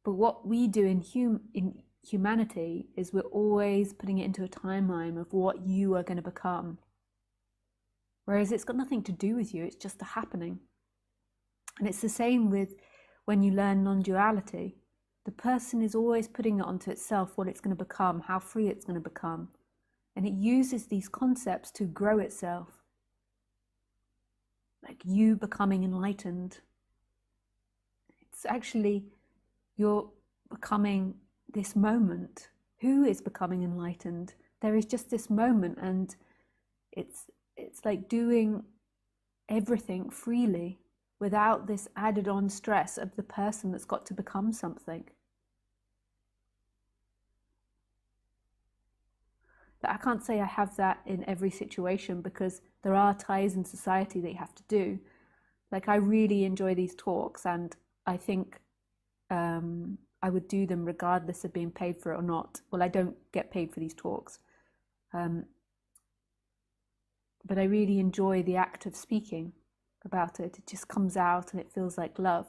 But what we do in humanity is we're always putting it into a timeline of what you are going to become. Whereas it's got nothing to do with you, it's just a happening. And it's the same with when you learn non-duality. The person is always putting it onto itself, what it's going to become, how free it's going to become. And it uses these concepts to grow itself. Like you becoming enlightened. It's actually, you're becoming this moment. Who is becoming enlightened? There is just this moment, and it's like doing everything freely without this added on stress of the person that's got to become something. I can't say I have that in every situation, because there are ties in society that you have to do. Like, I really enjoy these talks, and I think I would do them regardless of being paid for it or not. Well, I don't get paid for these talks. But I really enjoy the act of speaking about it. It just comes out and it feels like love.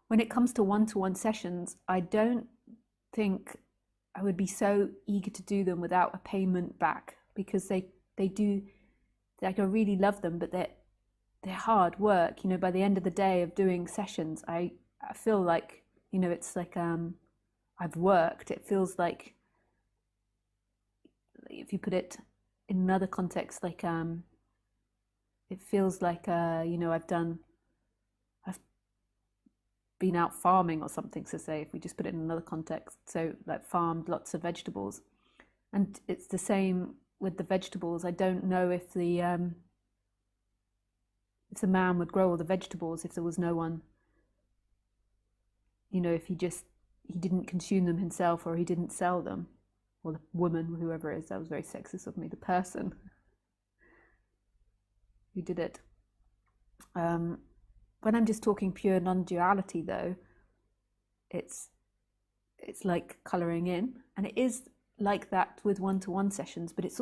When it comes to one-to-one sessions, I don't think I would be so eager to do them without a payment back, because they do, like, I really love them, but they're hard work. You know, by the end of the day of doing sessions, I feel like, you know, it's like I've worked. It feels like, if you put it in another context, like it feels like you know, I've been out farming or something, to say, if we just put it in another context. So, like, farmed lots of vegetables, and it's the same with the vegetables. I don't know if the man would grow all the vegetables if there was no one, you know, if he didn't consume them himself, or he didn't sell them, or the woman, whoever it is. That was very sexist of me. The person who did it. When I'm just talking pure non-duality, though, it's like colouring in, and it is like that with one-to-one sessions, but it's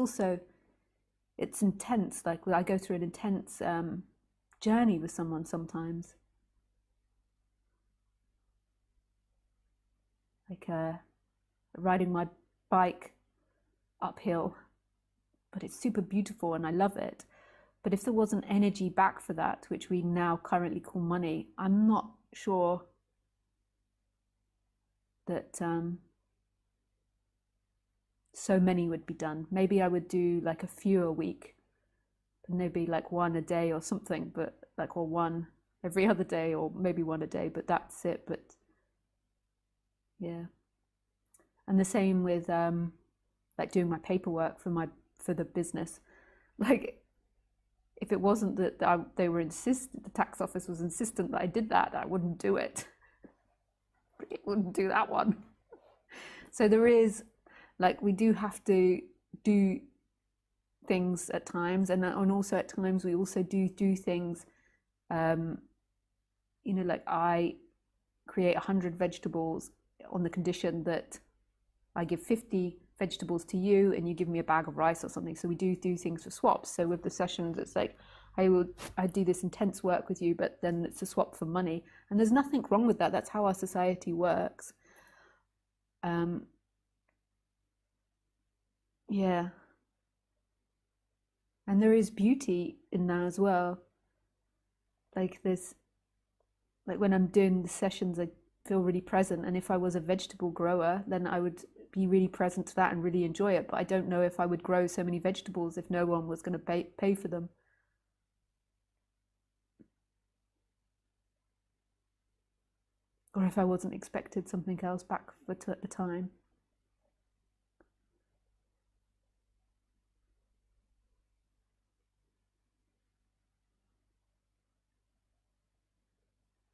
intense. Like, I go through an intense journey with someone sometimes, like riding my bike uphill, but it's super beautiful and I love it. But if there wasn't energy back for that, which we now currently call money, I'm not sure that so many would be done. Maybe I would do like a few a week, maybe like one a day or something, but like, or one every other day, or maybe one a day, but that's it. But yeah. And the same with like doing my paperwork for the business. Like, if it wasn't that the tax office was insistent that I did that, I wouldn't do it. It wouldn't do that one. So there is, like, we do have to do things at times, and also at times we also do things, you know, like I create 100 vegetables on the condition that I give 50 vegetables to you and you give me a bag of rice or something. So we do things for swaps. So with the sessions, it's like I do this intense work with you, but then it's a swap for money, and there's nothing wrong with that. That's how our society works. Yeah, and there is beauty in that as well. Like, there's, like, when I'm doing the sessions, I feel really present, and if I was a vegetable grower, then I would be really present to that and really enjoy it. But I don't know if I would grow so many vegetables if no one was going to pay for them. Or if I wasn't expected something else back at the time.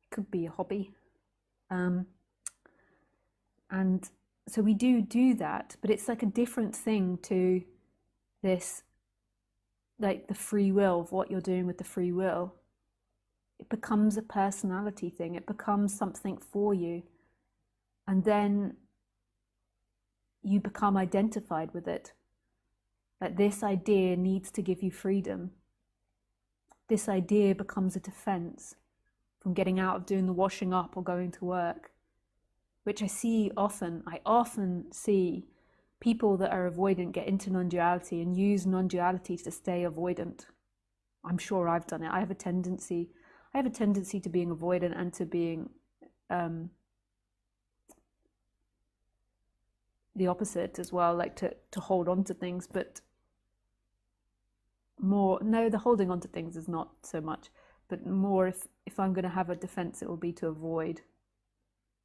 It could be a hobby. And so we do that, but it's like a different thing to this, like the free will of what you're doing with the free will. It becomes a personality thing. It becomes something for you. And then you become identified with it. Like, this idea needs to give you freedom. This idea becomes a defense from getting out of doing the washing up or going to work. which I often see people that are avoidant get into non-duality and use non-duality to stay avoidant. I'm sure I've done it. I have a tendency to being avoidant and to being the opposite as well, like to hold on to things, but more, no, the holding on to things is not so much, but more if I'm going to have a defense, it will be to avoid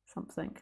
something.